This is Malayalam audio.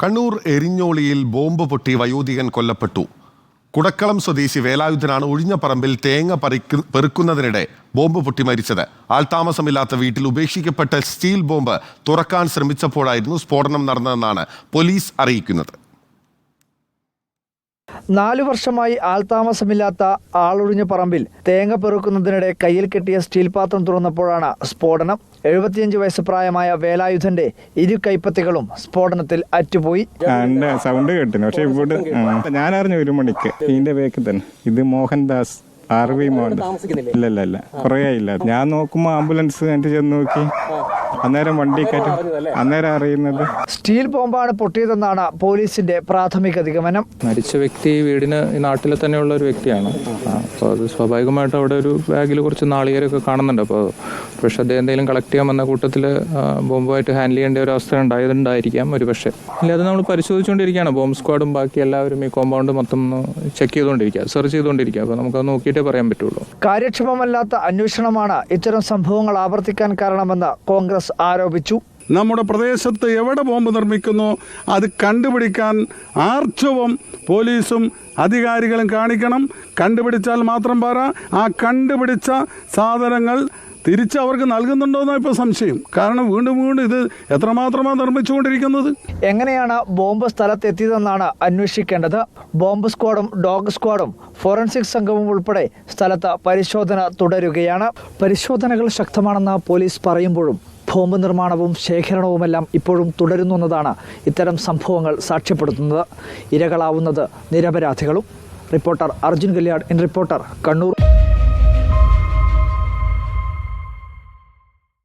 കണ്ണൂർ എരിഞ്ഞോളിയിൽ ബോംബ് പൊട്ടി വയോധികൻ കൊല്ലപ്പെട്ടു. കുടക്കളം സ്വദേശി വേലായുധനാണ് ഒഴിഞ്ഞ പറമ്പിൽ തേങ്ങ പെറുക്കുന്നതിനിടെ ബോംബ് പൊട്ടി മരിച്ചത്. ആൾതാമസമില്ലാത്ത വീട്ടിൽ ഉപേക്ഷിക്കപ്പെട്ട സ്റ്റീൽ ബോംബ് തുറക്കാൻ ശ്രമിച്ചപ്പോഴായിരുന്നു സ്ഫോടനം നടന്നതെന്നാണ് പോലീസ് അറിയിക്കുന്നത്. 4 വർഷമായി ആൾതാമസമില്ലാത്ത ആളൊഴിഞ്ഞ പറമ്പിൽ തേങ്ങ പെറുക്കുന്നതിനിടെ കയ്യിൽ കെട്ടിയ സ്റ്റീൽ പാത്രം തുറന്നപ്പോഴാണ് സ്ഫോടനം. 75 വയസ്സ് പ്രായമായ വേലായുധന്റെ ഇരു കൈപ്പത്തികളും സ്ഫോടനത്തിൽ അറ്റുപോയി. സൗണ്ട് കേട്ടിന്, പക്ഷെ ഇവിടെ ഞാൻ അറിഞ്ഞു 1 മണിക്ക്. ഇതിന്റെ വേക്ക് തന്നെ ഇത് മോഹൻദാസ് RV മോഹൻദാസ്. ഇല്ല കുറേ ഇല്ല. ഞാൻ നോക്കുമ്പോ ആംബുലൻസ് എന്റെ ചെന്ന് നോക്കി, അന്നേരം വണ്ടി കയറ്റി, അന്നേരം അറിയുന്നത് സ്റ്റീൽ ബോംബാണ് പൊട്ടിയതെന്നാണ് പോലീസിന്റെ പ്രാഥമിക നിഗമനം. മരിച്ച വ്യക്തി വീടിന് നാട്ടിൽ തന്നെയുള്ള ഒരു വ്യക്തിയാണ്. അപ്പോൾ അത് സ്വാഭാവികമായിട്ടും അവിടെ ഒരു ബാഗിൽ കുറച്ച് നാളികേരമൊക്കെ കാണുന്നുണ്ട്. അപ്പോൾ പക്ഷേ അദ്ദേഹം എന്തെങ്കിലും കളക്ട് ചെയ്യാൻ വന്ന കൂട്ടത്തിൽ ബോംബുമായിട്ട് ഹാൻഡിൽ ചെയ്യേണ്ട ഒരു അവസ്ഥ ഉണ്ടായതുണ്ടായിരിക്കാം ഒരു പക്ഷേ. ഇല്ല, അത് നമ്മൾ പരിശോധിച്ചുകൊണ്ടിരിക്കുകയാണ്. ബോംബ് സ്ക്വാഡും ബാക്കി എല്ലാവരും ഈ കോമ്പൗണ്ട് മൊത്തം ചെക്ക് ചെയ്തുകൊണ്ടിരിക്കുക, സെർച്ച് ചെയ്തുകൊണ്ടിരിക്കുക. അപ്പോൾ നമുക്കത് നോക്കിയിട്ടേ പറയാൻ പറ്റുള്ളൂ. കാര്യക്ഷമമല്ലാത്ത അന്വേഷണമാണ് ഇത്തരം സംഭവങ്ങൾ ആവർത്തിക്കാൻ കാരണമെന്ന് കോൺഗ്രസ് ആരോപിച്ചു. നമ്മുടെ പ്രദേശത്ത് എവിടെ ബോംബ് നിർമ്മിക്കുന്നു അത് കണ്ടുപിടിക്കാൻ ആർജവം പോലീസും അധികാരികളും കാണിക്കണം. കണ്ടുപിടിച്ചാൽ മാത്രം പോരാ, ആ കണ്ടുപിടിച്ച സാധനങ്ങൾ തിരിച്ച് അവർക്ക് നൽകുന്നുണ്ടോയെന്നാണ് ഇപ്പോൾ സംശയം. കാരണം വീണ്ടും ഇത് എത്രമാത്രമാണ് നിർമ്മിച്ചുകൊണ്ടിരിക്കുന്നത്. എങ്ങനെയാണ് ബോംബ് സ്ഥലത്തെത്തിയതെന്നാണ് അന്വേഷിക്കേണ്ടത്. ബോംബ് സ്ക്വാഡും ഡോഗ് സ്ക്വാഡും ഫോറൻസിക് സംഘവും ഉൾപ്പെടെ സ്ഥലത്ത് പരിശോധന തുടരുകയാണ്. പരിശോധനകൾ ശക്തമാണെന്ന് പോലീസ് പറയുമ്പോഴും ബോംബ് നിർമ്മാണവും ശേഖരണവുമെല്ലാം ഇപ്പോഴും തുടരുന്നു എന്നതാണ് ഇത്തരം സംഭവങ്ങൾ സാക്ഷ്യപ്പെടുത്തുന്നത്. ഇരകളാവുന്നത് നിരപരാധികളും. Reporter Arjun Kalyad, in reporter, Kannur.